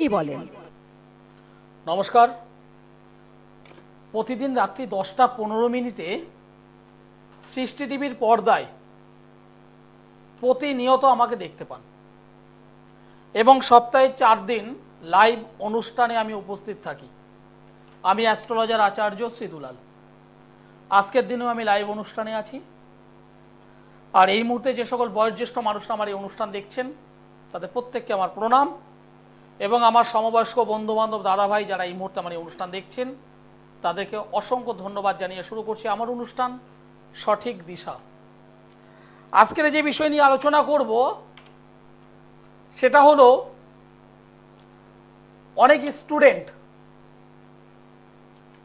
কি বলেন? নমস্কার। প্রতিদিন রাত্রি 10টা 15 মিনিটে সৃষ্টি টিভির পর্দায় প্রতিনিয়ত আমাকে দেখতে পান এবং সপ্তাহে 4 দিন লাইভ অনুষ্ঠানে আমি উপস্থিত থাকি। আমি অ্যাস্ট্রোলজার আচার্য শ্রী দুলাল। আজকের দিনেও আমি লাইভ অনুষ্ঠানে আছি। আর এই মুহূর্তে যে সকল বয়োজ্যেষ্ঠ মানুষরা আমার এই অনুষ্ঠান দেখছেন তাদের প্রত্যেককে আমার প্রণাম এবং আমার সমবয়স্ক বন্ধু বান্ধব দাদা ভাই যারা এই মুহূর্তে আমার এই অনুষ্ঠান দেখছেন তাদেরকে অসংখ্য ধন্যবাদ জানিয়ে শুরু করছি আমার অনুষ্ঠান সঠিক দিশা। আজকের যে বিষয় নিয়ে আলোচনা করব সেটা হলো অনেক স্টুডেন্ট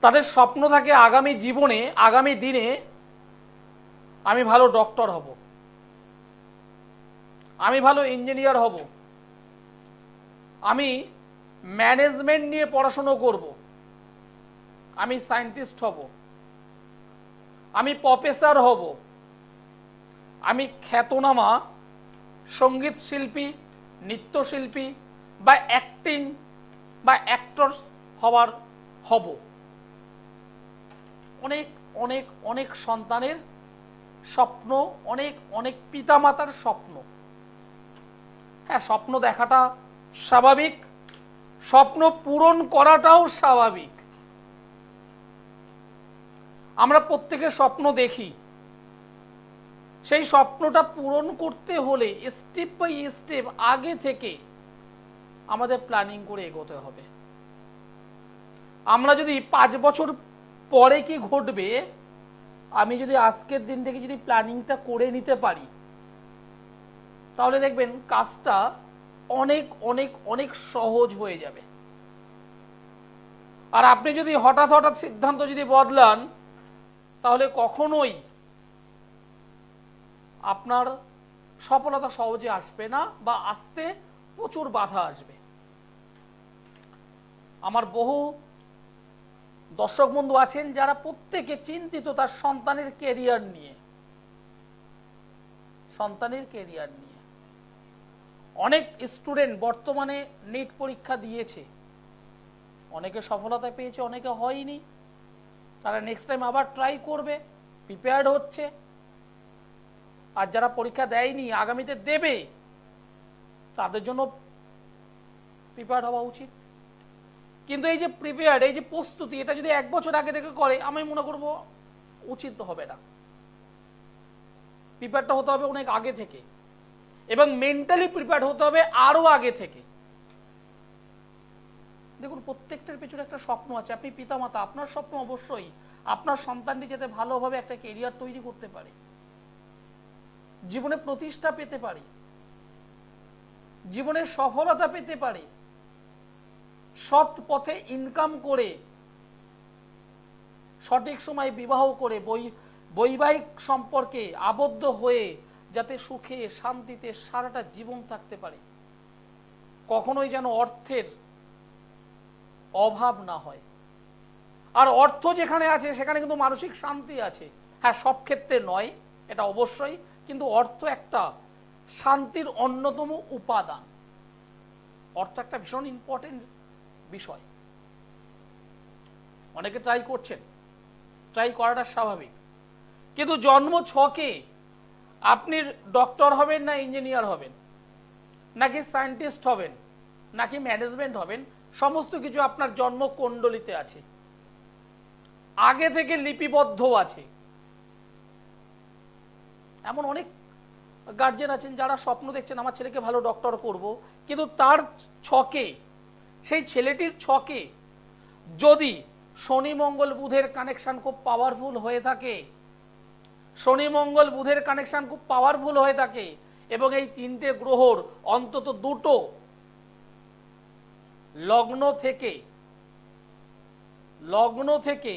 তাদের স্বপ্ন থাকে আগামী জীবনে আগামী দিনে আমি ভালো ডক্টর হব, আমি ভালো ইঞ্জিনিয়ার হব, আমি ম্যানেজমেন্ট নিয়ে পড়াশোনা করব, আমি সায়েন্টিস্ট হব, আমি প্রফেসর হব, আমি খ্যাতনামা সঙ্গীত শিল্পী, নৃত্যশিল্পী বা অ্যাক্টিং বা অ্যাক্টর হব। অনেক অনেক অনেক সন্তানের স্বপ্ন, অনেক অনেক পিতামাতার স্বপ্ন। হ্যাঁ, স্বপ্ন দেখাটা স্বাভাবিক, স্বপ্ন পূরণ করাটাও স্বাভাবিক। আমরা প্রত্যেকে স্বপ্ন দেখি, সেই স্বপ্নটা পূরণ করতে হলে স্টেপ বাই স্টেপ আগে থেকে আমাদের প্ল্যানিং করে এগোতে হবে। আমরা যদি 5 বছর পরে কি ঘটবে আমি যদি আজকের দিন থেকে যদি প্ল্যানিংটা করে নিতে পারি তাহলে দেখবেন কাজটা অনেক অনেক অনেক সহজ হয়ে যাবে। আর আপনি যদি হঠাৎ হঠাৎ সিদ্ধান্ত যদি বদলান তাহলে কখনোই আপনার সফলতা সহজে আসবে না বা আসতে প্রচুর বাধা আসবে। আমার বহু দর্শক বন্ধু আছেন যারা প্রত্যেকে চিন্তিত তার সন্তানের ক্যারিয়ার নিয়ে, সন্তানের ক্যারিয়ার নিয়ে। অনেক স্টুডেন্ট বর্তমানে নিট পরীক্ষা দিয়েছে, অনেকে সফলতা পেয়েছে, অনেকে হয়নি। তারা নেক্সট টাইম আবার ট্রাই করবে, প্রিপেয়ার্ড হচ্ছে। আর যারা পরীক্ষা দেয়নি আগামীতে দেবে তাদের জন্য প্রিপেয়ার্ড হওয়া উচিত। কিন্তু এই যে প্রিপেয়ার্ড, এই যে প্রস্তুতি, এটা যদি 1 বছর আগে থেকে করে আমি মনে করব উচিত হবে না। প্রিপেয়ারটা হতে হবে অনেক আগে থেকে এবং মেন্টালি প্রিপেয়ার্ড হতে হবে আরো আগে থেকে। দেখুন, প্রত্যেকটার পেছনে একটা স্বপ্ন আছে। আপনি পিতামাতা, আপনার স্বপ্ন অবশ্যই আপনার সন্তানটি যাতে ভালোভাবে একটা ক্যারিয়ার তৈরি করতে পারে, জীবনে প্রতিষ্ঠা পেতে পারে, জীবনের সফলতা পেতে পারে, সৎ পথে ইনকাম করে সঠিক সময় বিবাহ করে বৈবাহিক সম্পর্কে আবদ্ধ হয়ে যাতে সুখে শান্তিতে সারাটা জীবন থাকতে পারে, কখনোই যেন অর্থের অভাব না হয়। আর অর্থ যেখানে আছে সেখানে কিন্তু মানসিক শান্তি আছে। হ্যাঁ, সব ক্ষেত্রে নয় এটা অবশ্যই, কিন্তু অর্থ একটা শান্তির অন্যতম উপাদান। অর্থ একটা ভীষণ ইম্পর্টেন্ট বিষয়। অনেকে ট্রাই করছেন, ট্রাই করাটা স্বাভাবিক। কিন্তু জন্ম ছকে আপনি ডক্টর হবেন না ইঞ্জিনিয়ার হবেন, নাকি সায়েন্টিস্ট হবেন, নাকি ম্যানেজমেন্ট হবেন, সমস্ত কিছু আপনার জন্ম কুণ্ডলিতে আছে, আগে থেকে লিপিবদ্ধ আছে। এমন অনেক গার্জেন আছেন যারা স্বপ্ন দেখছেন আমার ছেলেকে ভালো ডক্টর করব, কিন্তু তার ছকে, সেই ছেলেটির ছকে যদি শনি মঙ্গল বুধের কানেকশন খুব পাওয়ারফুল হয়ে থাকে, শনি মঙ্গল বুধের কানেকশন খুব পাওয়ারফুল হয়ে থাকে এবং এই 3টে গ্রহর অন্তত 2টো লগ্ন থেকে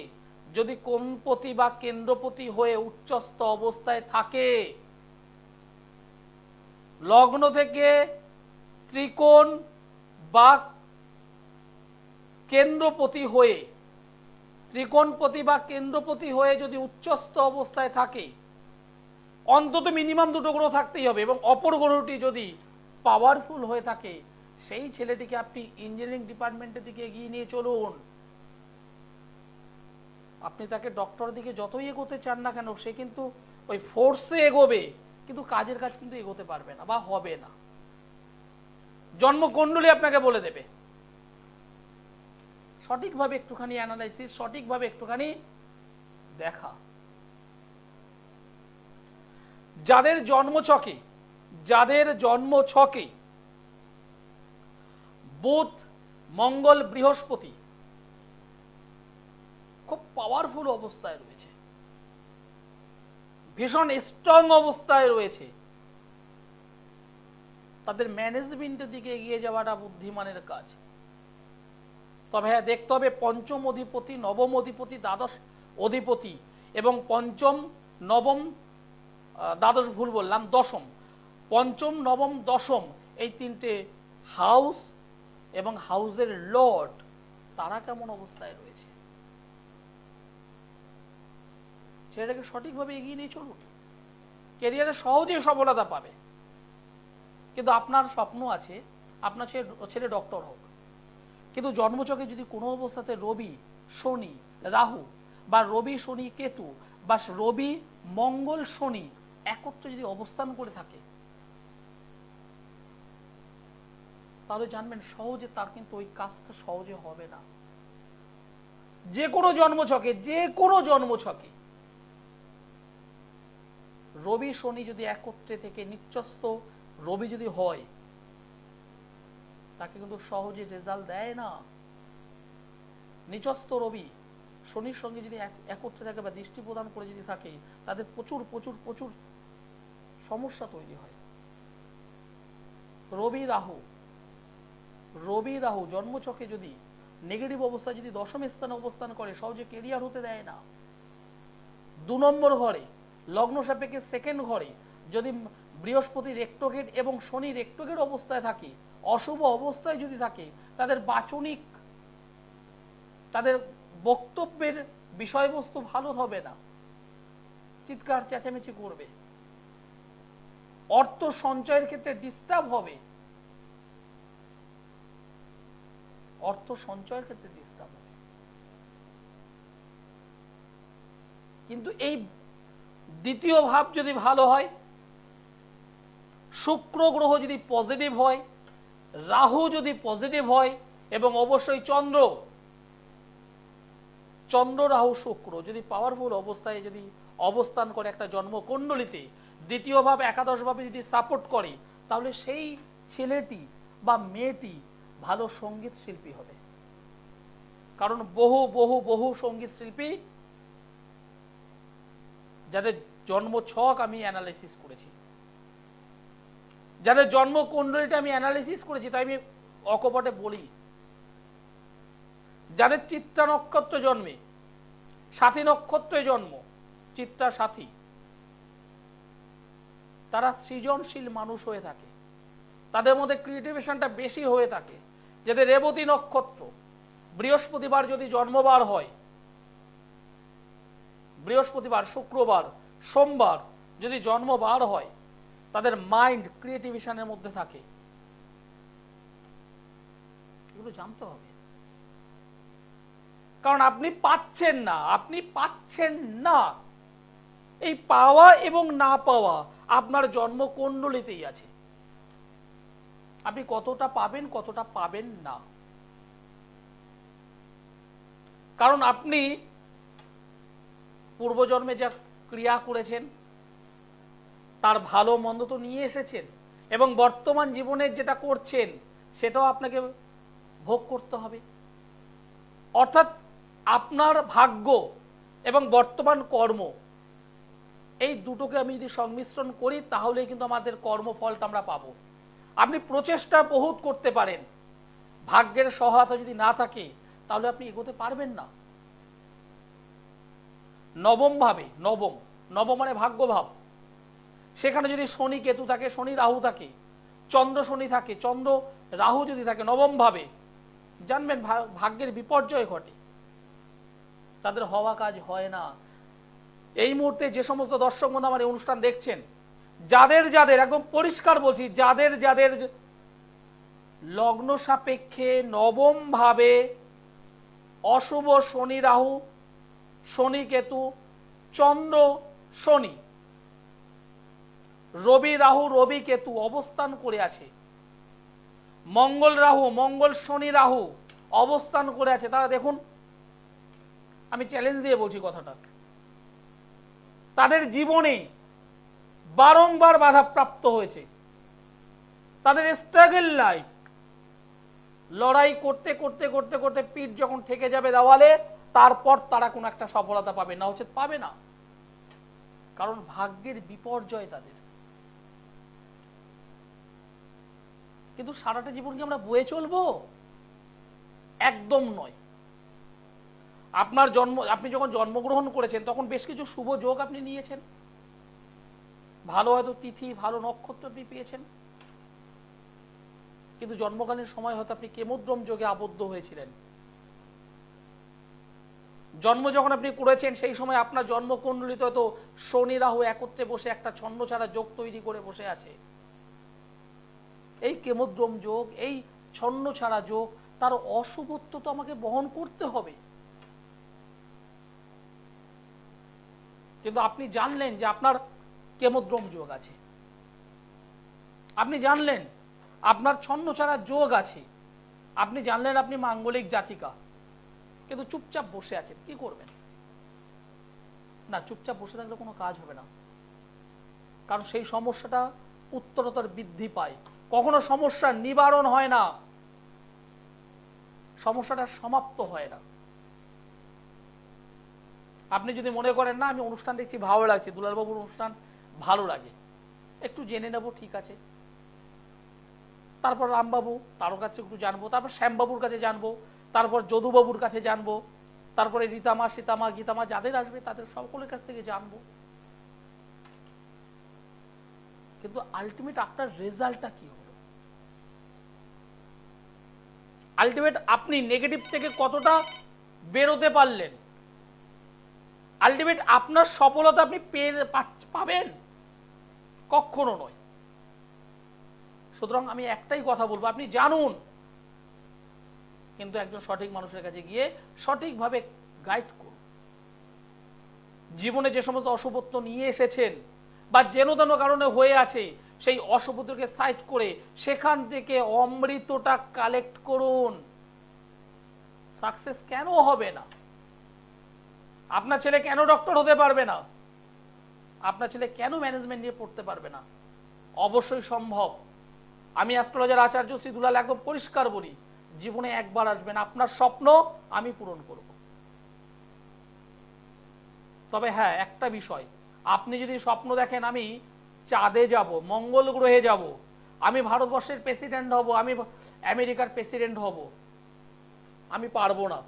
যদি কোণপতি বা কেন্দ্রপতি হয়ে উচ্চস্থ অবস্থায় থাকে, লগ্ন থেকে ত্রিকোণ বা কেন্দ্রপতি হয়ে, ত্রিকোণপতি বা কেন্দ্রপতি হয়ে যদি উচ্চস্থ অবস্থায় থাকে, অন্তত মিনিমাম 2টো গ্রহ থাকতেই হবে এবং অপর গ্রহটি যদি পাওয়ারফুল হয়ে থাকে সেই ছেলেটিকে আপনি ইঞ্জিনিয়ারিং ডিপার্টমেন্টের দিকে এগিয়ে নিয়ে চলুন। আপনি তাকে ডক্টরের দিকে যতই এগোতে চান না কেন, সে কিন্তু ওই ফোর্সে এগোবে, কিন্তু কাজের কাজ কিন্তু এগোতে পারবে না বা হবে না। জন্মকুণ্ডলী আপনাকে বলে দেবে। সঠিকভাবে একটুখানি অ্যানালাইসিস, সঠিকভাবে একটুখানি দেখা। যাদের জন্মছকে বুধ, মঙ্গল, বৃহস্পতি খুব পাওয়ারফুল অবস্থায় রয়েছে, ভীষণ স্ট্রং অবস্থায় রয়েছে, তাদের ম্যানেজমেন্টের দিকে এগিয়ে যাওয়াটা বুদ্ধিমানের কাজ। তবে হ্যাঁ, দেখতে হবে পঞ্চম অধিপতি, নবম অধিপতি, দ্বাদশ অধিপতি এবং পঞ্চম, নবম, দ্বাদশ ভুল বললাম, দশম, পঞ্চম, নবম, দশম, এই তিনটে হাউস এবং হাউসের লর্ড তারা কেমন অবস্থায় রয়েছে, সেটাকে সঠিকভাবে এগিয়ে নিয়ে চলুন। ক্যারিয়ারে সহজেই সফলতা পাবে। কিন্তু আপনার স্বপ্ন আছে আপনার ছেলে ডক্টর হোক, কিন্তু জন্মছকে যদি কোনো অবস্থাতে রবি, শনি, রাহু বা রবি, শনি, কেতু বা রবি, মঙ্গল, শনি একত্রে যদি অবস্থান করে থাকে, তাহলে জানবেন সহজে তার কিন্তু ওই কাজটা সহজে হবে না। যে কোনো জন্মছকে রবি, শনি যদি একত্রে থেকে নিচস্থ রবি যদি হয়, তাকে কিন্তু সহজে রেজাল্ট দেয় না। নিচস্থ রবি শনির সঙ্গে যদি একত্রে থাকে বা দৃষ্টি প্রদান করে যদি থাকে, তাদের প্রচুর প্রচুর প্রচুর সমস্যা তৈরি হয়। রবি রাহু জন্মছকে যদি নেগেটিভ অবস্থায় যদি দশম স্থানে অবস্থান করে, সহজে কেরিয়ার হতে দেয় না। 2 নম্বর ঘরে লগ্ন সাপেক্ষে সেকেন্ড ঘরে যদি বৃহস্পতি রেক্টোগেট এবং শনি রেক্টোগেট অবস্থায় থাকে, অশুভ অবস্থায় যদি থাকে, তাদের বাচনিক, তাদের বক্তব্যের বিষয়বস্তু ভালো হবে না, চিৎকার চেঁচামেচি করবে, অর্থ সঞ্চয়ের ক্ষেত্রে ডিস্টার্ব হবে, কিন্তু এই দ্বিতীয় ভাব যদি ভালো হয়, শুক্র গ্রহ যদি পজিটিভ হয়, রাহু যদি পজিটিভ হয় এবং অবশ্যই চন্দ্র, রাহু, শুক্র যদি পাওয়ারফুল অবস্থায় যদি অবস্থান করে একটা জন্মকুণ্ডলিতে, দ্বিতীয় ভাব একাদশ ভাবে যদি সাপোর্ট করে, তাহলে সেই ছেলেটি বা মেয়েটি ভালো সঙ্গীত শিল্পী হবে। কারণ বহু বহু বহু সঙ্গীত শিল্পী যাদের জন্মছক আমি অ্যানালাইসিস করেছি, যাদের জন্মকুণ্ডলীটা আমি অ্যানালাইসিস করেছি, তাই আমি অকপটে বলি, যাদের চিত্রা নক্ষত্র জন্মে, সাথী নক্ষত্রে জন্ম, চিত্রা সাথী, তারা সৃজনশীল মানুষ হয়ে থাকে, তাদের মধ্যে ক্রিয়েটিভিশনটা বেশি হয়ে থাকে। যাদের রেবতী নক্ষত্র, বৃহস্পতিবার যদি জন্মবার হয়, বৃহস্পতিবার, শুক্রবার, সোমবার যদি জন্মবার হয়, তাদের মাইন্ড ক্রিয়েটিভিশনের মধ্যে থাকে। এগুলো জানতে হবে, কারণ আপনি পাচ্ছেন না, এই পাওয়া এবং না পাওয়া আপনার জন্মকুণ্ডলীতেই আছে। আপনি কতটা পাবেন, কতটা পাবেন না, কারণ আপনি পূর্বজন্মে যা ক্রিয়া করেছেন তার ভালো মন্দ তো নিয়ে এসেছেন, এবং বর্তমান জীবনের যেটা করছেন সেটাও আপনাকে ভোগ করতে হবে। অর্থাৎ আপনার ভাগ্য এবং বর্তমান কর্ম, এই দুটোকে আমি যদি সংমিশ্রণ করি, তাহলে কিন্তু আমাদের কর্মফলটা আমরা পাবো। আপনি প্রচেষ্টা বহুত করতে পারেন, ভাগ্যের সহায়তা যদি না থাকে তাহলে আপনি এগোতে পারবেন না। নবম ভাবে, নবম মানে ভাগ্যভাব, সেখানে যদি শনি কেতু থাকে, শনি রাহু থাকে, চন্দ্র শনি থাকে, চন্দ্র রাহু যদি থাকে নবম ভাবে, জানবেন ভাগ্যের বিপর্যয় ঘটে, তাদের হওয়া কাজ হয় না। এই মুহূর্তে যে সমস্ত দর্শক বন্ধু আমার এই অনুষ্ঠান দেখছেন, যাদের একদম পরিষ্কার বলছি, যাদের লগ্ন সাপেক্ষে নবম ভাবে অশুভ শনি রাহু, শনি কেতু, চন্দ্র শনি, রবি রাহু, রবি কেতু অবস্থান করে আছে, মঙ্গল রাহু, মঙ্গল শনি রাহু অবস্থান করে আছে। তারা দেখুন, আমি চ্যালেঞ্জ দিয়ে বলছি কথাটা, তাদের জীবনে বারংবার বাধাপ্রাপ্ত হয়েছে, তাদের স্ট্রাগল লাইফ, লড়াই করতে করতে করতে করতে পিঠ যখন ঠেকে যাবে দেওয়ালে, তারপর তারা কোন একটা সফলতা পাবে, না হচ্ছে পাবে না, কারণ ভাগ্যের বিপর্যয় তাদের। কিন্তু সারাটা জীবন কি আমরা বয়ে চলবো? একদম নয়। আপনি যখন জন্মগ্রহণ করেছেন তখন বেশ কিছু শুভ যোগ আপনি নিয়েছেন, ভালো হয়তো তিথি, ভালো নক্ষত্র আপনি পেয়েছেন, কিন্তু জন্মকালীন সময় হয়তো আপনি কেমোদ্রম যোগে আবদ্ধ হয়েছিলেন। জন্ম যখন আপনি করেছেন সেই সময় আপনার জন্মকুণ্ডলিতে হয়তো শনি রাহু একত্রে বসে একটা ছন্নছাড়া যোগ তৈরি করে বসে আছে। এই কেমোদ্রম যোগ, এই ছন্নছাড়া যোগ, তার অশুভত্ব তো আমাকে বহন করতে হবে। কিন্তু আপনি জানলেন যে আপনার কেমোদ্রম যোগ আছে, আপনি জানলেন আপনার ছন্নছাড়া যোগ আছে, আপনি জানলেন আপনি মাঙ্গলিক জাতিকা, কিন্তু চুপচাপ বসে আছেন, কি করবেন? না, চুপচাপ বসে থাকলে কোনো কাজ হবে না, কারণ সেই সমস্যাটা উত্তরোত্তর বৃদ্ধি পায়, কখনো সমস্যা নিবারণ হয় না, সমস্যাটা সমাপ্ত হয় না। আপনি যদি মনে করেন না আমি অনুষ্ঠান দেখছি ভালো লাগছে, দুলালবাবুর অনুষ্ঠান ভালো লাগে, একটু জেনে নেব, ঠিক আছে, তারপর রামবাবু তার কাছে একটু জানবো, তারপর শ্যামবাবুর কাছে জানবো, তারপর যদুবাবুর কাছে জানবো, তারপরে রীতামা, সীতামা, গীতামা যাদের আসবে তাদের সকলের কাছ থেকে জানবো। কিন্তু আলটিমেট আপনার রেজাল্টটা কি হলো? আলটিমেট আপনি নেগেটিভ থেকে কতটা বেরোতে পারলেন? আলটিমেট আপনার সফলতা আপনি পাবেন? কখনো নয়। সুতরাং আমি একটাই কথা বলবো, আপনি জানুন, কিন্তু একজন সঠিক মানুষের কাছে গিয়ে সঠিকভাবে গাইড করুন। জীবনে যে সমস্ত অশুভত্ব নিয়ে এসেছেন বা যেন তেন কারণে হয়ে আছে, সেই অশুভত্বকে সাইড করে সেখান থেকে অমৃতটা কালেক্ট করুন। সাকসেস কেন হবে না? আপনার ছেলে কেন ডক্টর হতে পারবে না? আপনার ছেলে কেন ম্যানেজমেন্ট নিয়ে পড়তে পারবে না? অবশ্যই সম্ভব। আমি অ্যাস্ট্রোলজার আচার্য শ্রী দুলাল একদম পরিষ্কার বলি, জীবনে একবার আসবেন, আপনার স্বপ্ন আমি পূরণ করব। তবে হ্যাঁ, একটা বিষয়, আপনি যদি স্বপ্ন দেখেন আমি চাঁদে যাব, মঙ্গল গ্রহে যাব, আমি ভারতবর্ষের প্রেসিডেন্ট হব, আমি আমেরিকার প্রেসিডেন্ট হব, আমি পারবো না।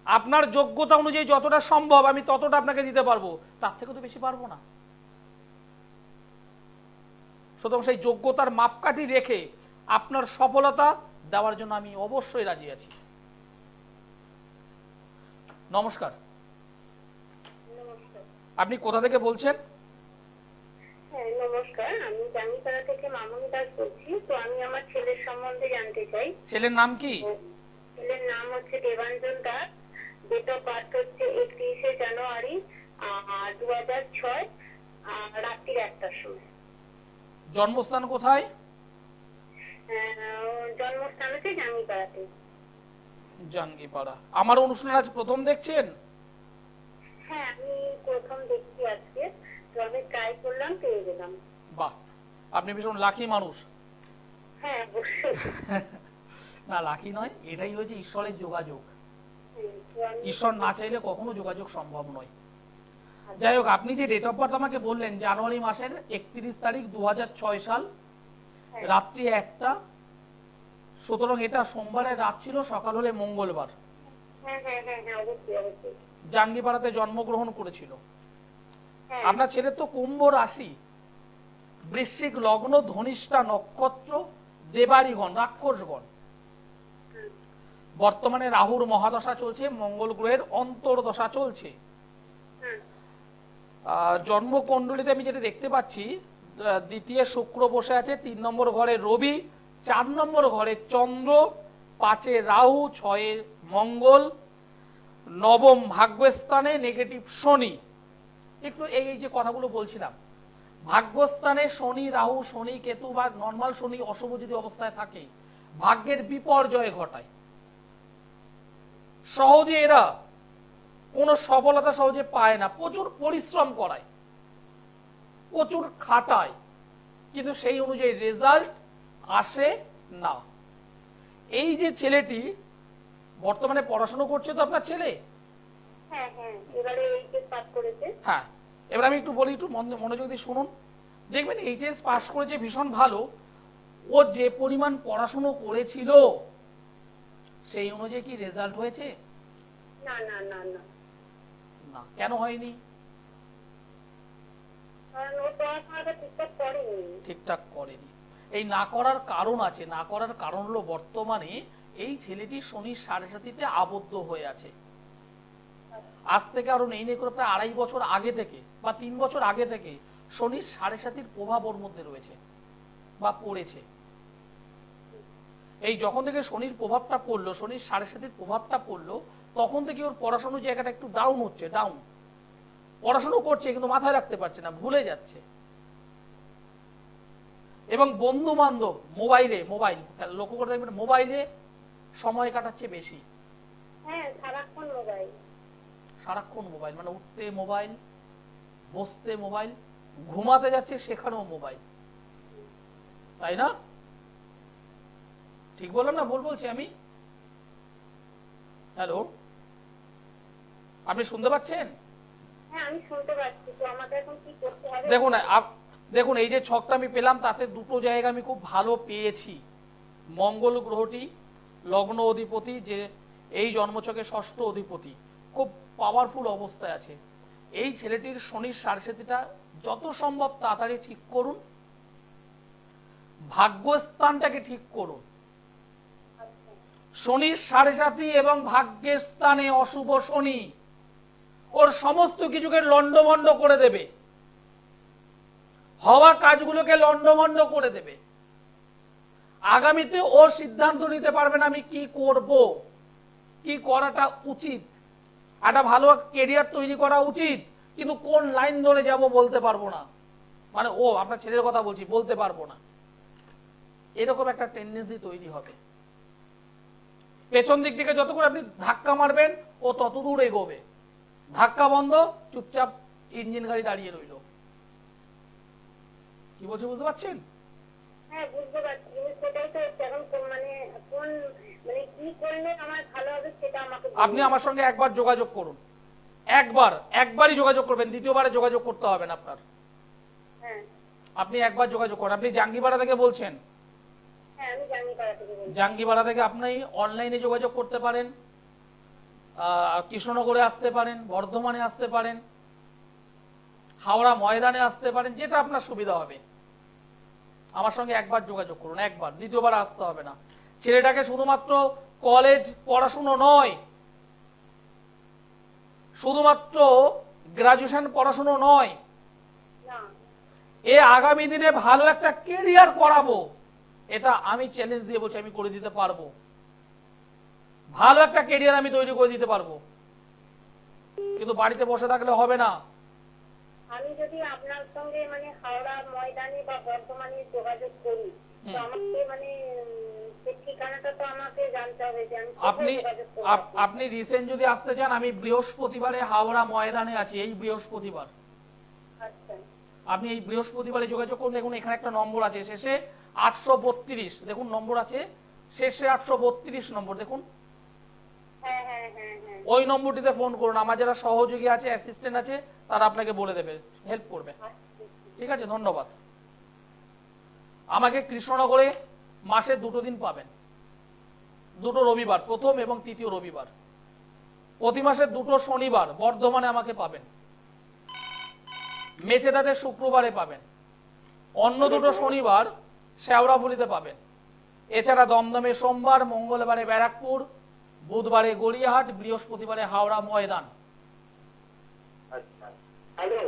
আপনার যোগ্যতা অনুযায়ী যতটা সম্ভব আমি ততটা আপনাকে দিতে পারবো, তার থেকে তো বেশি পারবো না। সুতরাং সেই যোগ্যতার মাপকাঠি রেখে আপনার সফলতা দেওয়ার জন্য আমি অবশ্যই রাজি আছি। নমস্কার। আপনি কোথা থেকে বলছেন? হ্যাঁ নমস্কার, আমি জাঙ্গিপাড়া থেকে মামনি দাস বলছি। তো আমি আমার ছেলের সম্বন্ধে জানতে চাই। ছেলের নাম কি? ছেলের নাম হচ্ছে Debanjan Das, date of birth হচ্ছে 31শে জানুয়ারি 2006, রাত্রি 1টার সময়। জন্মস্থান কোথায়? জন্মস্থান হচ্ছে জাঙ্গিপাড়াতে। জাঙ্গিপাড়া। আমার অনুষ্ঠান আজ প্রথম দেখছেন? হ্যাঁ আমি প্রথম দেখছি আজকে, তো আমি ট্রাই করলাম, পেয়ে গেলাম। বাহ, আপনি ভীষণ লাকি মানুষ। হ্যাঁ অবশ্যই। না, লাকি নয়, এটাই হয়েছে ঈশ্বরের যোগাযোগ। ঈশ্বর না চাইলে কখনো যোগাযোগ সম্ভব নয়। যাই হোক, আপনি যে ডেট অফ বার্থ আমাকে বললেন জানুয়ারি মাসের 31 তারিখ 2006 সাল, রাত্রি 1টা, সুতরাং এটা সোমবারের রাত ছিল, সকাল হলে মঙ্গলবার। জাঙ্গিপাড়াতে জন্মগ্রহণ করেছিল। আপনার ছেলের তো কুম্ভ রাশি, বৃশ্চিক লগ্ন, ধনিষ্ঠা নক্ষত্র, দেবাড়িগণ, রাক্ষসগণ। বর্তমানে রাহুর মহাদশা চলছে, মঙ্গল গ্রহের অন্তর্দশা চলছে। জন্মকুণ্ডলিতে আমি যেটা দেখতে পাচ্ছি, দ্বিতীয় শুক্র বসে আছে, 3 নম্বর ঘরে রবি, 4 নম্বর ঘরে চন্দ্র, 5-এ রাহু, 6-এ মঙ্গল, নবম ভাগ্যস্থানে নেগেটিভ শনি। একটু এই যে কথাগুলো বলছিলাম, ভাগ্যস্থানে শনি, রাহু, শনি, কেতু বা নর্মাল শনি অশুভ যদি অবস্থায় থাকে ভাগ্যের বিপর্যয় ঘটায়। সহজে এরা কোনো সফলতা সহজে পায় না, প্রচুর পরিশ্রম করায়, প্রচুর খাটায়, কিন্তু সেই অনুযায়ী রেজাল্ট আসে না। এই যে ছেলেটি বর্তমানে পড়াশোনা করছে তো আপনার ছেলে? হ্যাঁ হ্যাঁ, এবারে এইচএস পাস করেছে। হ্যাঁ, এবার আমি একটু বলি, একটু মনোযোগ দিয়ে শুনুন। দেখবেন এইচএস পাস করেছে ভীষণ ভালো, ও যে পরিমাণ পড়াশোনা করেছিল সেই অনুযায়ী কি রেজাল্ট হয়েছে? না না না না, না। কেন হয়নি? কারণ ও পড়াশোনাটা ঠিকঠাক করেনি। ঠিকঠাক করেনি। এই না করার কারণ আছে, না করার কারণ হলো বর্তমানে এই ছেলেটি শনির 7.5-তে আবদ্ধ হয়ে আছে। আজ থেকে আরো নেই করে প্রায় 2.5 বছর আগে থেকে বা 3 বছর আগে থেকে শনির 7.5-এর প্রভাব ওর মধ্যে রয়েছে বা পড়েছে। এই যখন থেকে শনির প্রভাবটা পড়লো, শনির 7.5-এর প্রভাবটা পড়লো, তখন থেকে ওর পড়াশোনার জায়গাটা একটু ডাউন হচ্ছে, ডাউন। পড়াশোনা করছে কিন্তু মাথায় রাখতে পারছে না, ভুলে যাচ্ছে। এবং বন্ধু বান্ধব, মোবাইল লক্ষ্য করে দেখবেন, মোবাইলে সময় কাটাচ্ছে বেশি। হ্যাঁ, সারাক্ষণ মোবাইল। সারাক্ষণ মোবাইল, মানে উঠতে মোবাইল, বসতে মোবাইল, ঘুমাতে যাচ্ছে সেখানেও মোবাইল, তাই না? ঠিক বললাম না ভুল বলছি আমি? হ্যালো, আপনি শুনতে পাচ্ছেন? হ্যাঁ, আমি শুনতে পাচ্ছি। তো আমাকে এখন কি করতে হবে? দেখুন এই যে ছকটা আমি পেলাম তাতে দুটো জায়গা আমি খুব ভালো পেয়েছি। মঙ্গল গ্রহটি লগ্ন অধিপতি, যে এই জন্মছকে ষষ্ঠ অধিপতি, খুব পাওয়ারফুল অবস্থায় আছে। এই ছেলেটির শনির 7.5-টা যত সম্ভব তাড়াতাড়ি ঠিক করুন, ভাগ্যস্থানটাকে ঠিক করুন। শনির 7.5 এবং ভাগ্যের স্থানে অশুভ শনি ওর সমস্ত কিছুকে লন্ডভন্ড করে দেবে, হওয়া কাজগুলোকে লন্ডভন্ড করে দেবে। আগামীতে ও সিদ্ধান্ত নিতে পারবে না আমি কি করব, কি করাটা উচিত। একটা ভালো কেরিয়ার তৈরি করা উচিত, কিন্তু কোন লাইন ধরে যাব বলতে পারবো না। মানে ও, আপনার ছেলের কথা বলছি, বলতে পারবো না, এরকম একটা টেন্ডেন্সি তৈরি হবে। পেছন দিক থেকে যত করে আপনি ধাক্কা মারবেন ও তত দূর এগোবে। ধাক্কা বন্ধ, চুপচাপ ইঞ্জিন গাড়ি দাঁড়িয়ে রইল। কি বলছে বুঝতে পারছেন? হ্যাঁ, বুঝতে পারছি। সেটাই তো এখন মানে কি করলে আমার ভালো হবে সেটা আমাকে বলুন। আপনি আমার সঙ্গে একবার যোগাযোগ করুন, একবারই যোগাযোগ করবেন, দ্বিতীয়বারে যোগাযোগ করতে হবে না আপনার। হ্যাঁ, আপনি একবার যোগাযোগ করুন। আপনি জাঙ্গিপাড়া থেকে বলছেন? হ্যাঁ, আমি জাঙ্গিপাড়া থেকে বলছি। জাঙ্গিপাড়া থেকে আপনি অনলাইনে যোগাযোগ করতে পারেন, কৃষ্ণনগরে আসতে পারেন, বর্ধমানে আসতে পারেন, হাওড়া ময়দানে আসতে পারেন, যেটা আপনার সুবিধা হবে। আমার সঙ্গে একবার যোগাযোগ করুন, একবার, দ্বিতীয়বার আসতে হবে না। ছেলেটাকে শুধুমাত্র কলেজ পড়াশুনো নয়, শুধুমাত্র গ্রাজুয়েশন পড়াশুনো নয়, না, এ আগামী দিনে ভালো একটা কেরিয়ার করাবো, এটা আমি চ্যালেঞ্জ দিয়ে বলছি, আমি করে দিতে পারবো। ভালো একটা কেরিয়ার আমি তৈরি করে দিতে পারবো, কিন্তু বাড়িতে বসে থাকলে হবে না। আমি যদি আপনার সঙ্গে মানে হাওড়া ময়দানে বা বর্ধমানে যোগাযোগ করি, তো আমাকে মানে সেই ঠিকানাটা তো আমাকে জানতে হবে যে আমি আপনি আপনি রিসেন্ট যদি আসতে চান, আমি বৃহস্পতিবারে হাওড়া ময়দানে আছি, এই বৃহস্পতিবার। আচ্ছা, আপনি এই বৃহস্পতিবারে যোগাযোগ করুন। দেখুন এখানে একটা নম্বর আছে শেষে 832, দেখুন নম্বর আছে শেষে 832 নম্বর, দেখুন হ্যাঁ হ্যাঁ হ্যাঁ হ্যাঁ, ওই নম্বরটিতে ফোন করুন। আমার যারা সহযোগী আছে, অ্যাসিস্ট্যান্ট আছে, তারা আপনাকে বলে দেবে, হেল্প করবে। ঠিক আছে, ধন্যবাদ। আমাকে কৃষ্ণনগরে মাসে 2 দিন পাবেন, 2 রবিবার, প্রথম এবং তৃতীয় রবিবার। প্রতি মাসে 2 শনিবার বর্ধমানে আমাকে পাবেন, মেচেদাতে শুক্রবারে পাবেন, অন্য 2 শনিবার শেওড়াফুলিতে পাবেন। এছাড়া দমদমে সোমবার, মঙ্গলবারে ব্যারাকপুর, বুধবারে গড়িয়াহাট, বৃহস্পতিবারে হাওড়া ময়দান। আচ্ছা, হ্যালো।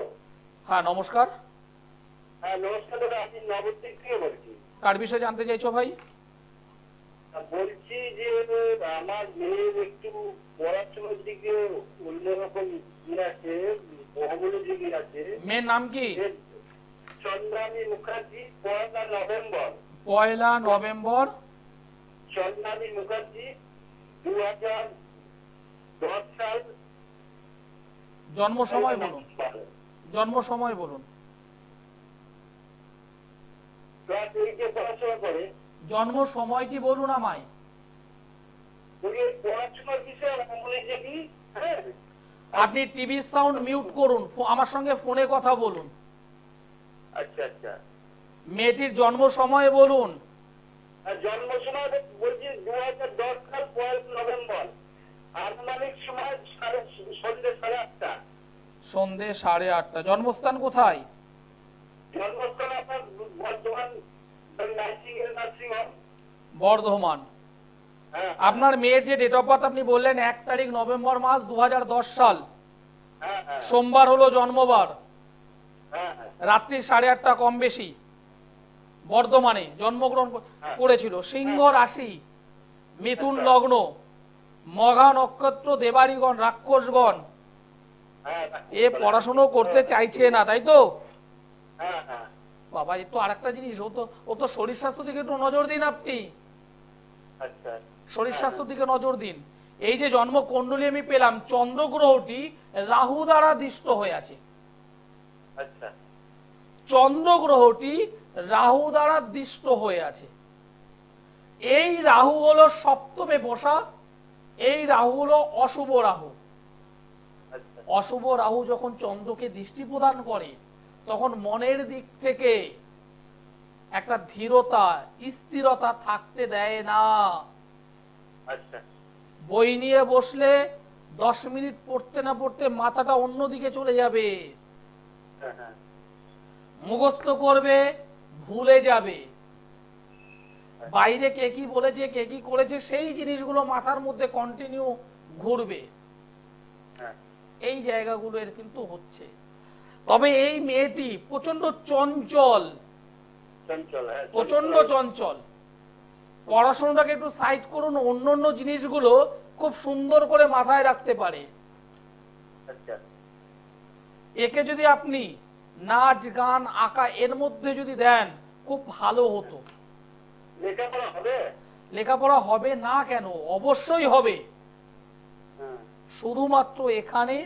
হ্যাঁ, নমস্কার। হ্যাঁ, নমস্কার দাদা, আমি নবদ্বীপ থেকে বলছি। কার বিষয়ে জানতে চাইছো ভাই? বলছি যে আমার মেয়ের একটু পড়াশোনার দিকে অন্যরকম আছে, মনোযোগী আছে। মেয়ের নাম কি? চন্দ্রানী মুখার্জি, 1 নভেম্বর। 1 নভেম্বর। চন্দ্রানী মুখার্জি, 2010 সাল। জন্ম সময় বলুন, জন্ম সময় বলুন। ক্লাস 8 পড়াশোনা করে। জন্ম সময়টি বলুন আমায়। পড়াশোনার বিষয়ে মনোযোগী। হ্যাঁ, আপনি টিভি সাউন্ড মিউট করুন, আমার সঙ্গে ফোনে কথা বলুন। আচ্ছা আচ্ছা। মেয়েটির জন্ম সময় বলুন। জন্ম সময় বলছি 2010 সাল 1 নভেম্বর। আনুমানিক সময় সন্ধ্যে 8:30। সন্ধে 8:30। জন্মস্থান কোথায়? জন্মস্থান আপনার বর্ধমান নার্সিংহোম। বর্ধমান। হ্যাঁ আপনার মেয়ের যে ডেট অফ বার্থ আপনি বললেন 1 তারিখ নভেম্বর মাস 2010 সাল, হ্যাঁ হ্যাঁ সোমবার হলো জন্মবার, হ্যাঁ হ্যাঁ রাত্রি 8:30 কম বেশি বর্ধমানে জন্মগ্রহণ করেছিল। সিংহ রাশি, মিথুন লগ্ন, মঘা নক্ষত্র, দেবাড়িগণ, রাক্ষসগণ। হ্যাঁ এ পড়াশোনা করতে চাইছে না, তাই তো? হ্যাঁ হ্যাঁ। বাবা, এ তো আরেকটা জিনিস, ও তো শরীর স্বাস্থ্য দিকে একটু নজর দিন আপনি। আচ্ছা শরীর স্বাস্থ্যের দিকে নজর দিন। এই যে জন্ম কুণ্ডলী আমি পেলাম, চন্দ্র গ্রহটি রাহু দ্বারা দিষ্ট হয়ে আছে। আচ্ছা চন্দ্র গ্রহটি রাহু দ্বারা দিষ্ট হয়ে আছে। এই রাহু হলো সপ্তমে বসা, এই রাহু হলো অশুভ রাহু। আচ্ছা অশুভ রাহু যখন চন্দ্রকে দৃষ্টি প্রদান করে তখন মনের দিক থেকে একটা ধীরতা, স্থিরতা থাকতে দেয় না। আচ্ছা বই নিয়ে বসলে 10 মিনিট পড়তে না পড়তে মাথাটা অন্যদিকে চলে যাবে, হ্যাঁ হ্যাঁ মুখস্থ করবে, ভুলে যাবে। বাইরে কে কি বলেছে, কে কি করেছে, সেই জিনিসগুলো মাথার মধ্যে কন্টিনিউ ঘুরবে। হ্যাঁ এই জায়গাগুলো এর কিন্তু হচ্ছে। তবে এই মেয়েটি প্রচন্ড চঞ্চল, চঞ্চল। হ্যাঁ প্রচন্ড চঞ্চল। পড়াশোনাটাকে একটু সাইড করুন, অন্য অন্য জিনিসগুলো খুব সুন্দর করে মাথায় রাখতে পারে। আচ্ছা একে যদি আপনি নাচ, গান, আঁকা এর মধ্যে যদি দেন খুব ভালো হতো। লেখাপড়া হবে? লেখাপড়া হবে না কেন, অবশ্যই হবে। হ্যাঁ শুধুমাত্র এখানে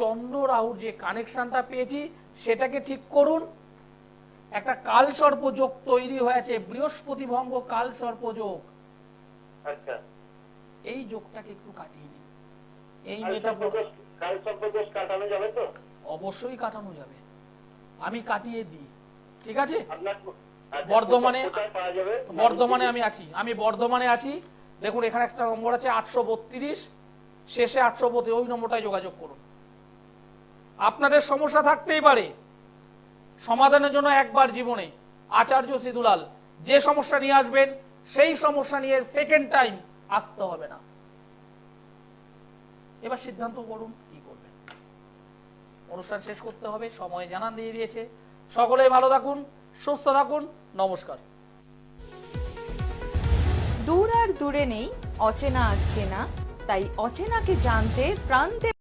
চন্দ্র রাহুর যে কানেকশনটা পেয়েছি সেটাকে ঠিক করুন। একটা কাল সর্প যোগ তৈরি হয়েছে, বৃহস্পতি ভঙ্গ কাল সর্প যোগ। আচ্ছা। এই যোগটাকে একটু কাটিয়ে নিন। এই কাল মেয়েটা সর্পদোষ কাটানো যাবে তো? অবশ্যই কাটানো যাবে, আমি কাটিয়ে দিই। ঠিক আছে? আপনার বর্ধমানে, কোথায় পাওয়া যাবে? বর্ধমানে আমি বর্ধমানে আছি। দেখুন এখানে একটা নম্বর আছে 832 শেষে 832, ওই নম্বরটায় যোগাযোগ করুন। আপনাদের সমস্যা থাকতেই পারে, সমাধানের জন্য একবার জীবনে আচার্য সিদুলাল যে সমস্যা নিয়ে আসবেন সেই সমস্যা নিয়ে সেকেন্ড টাইম আসতে হবে না। এবার সিদ্ধান্ত করুন কি করবেন। অনুষ্ঠান শেষ করতে হবে, সময় জানান দিয়ে দিয়েছে। সকলেই ভালো থাকুন, সুস্থ থাকুন, নমস্কার। দূর আর দূরে নেই অচেনা আর চেনা, তাই অচেনাকে জানতে প্রান্তে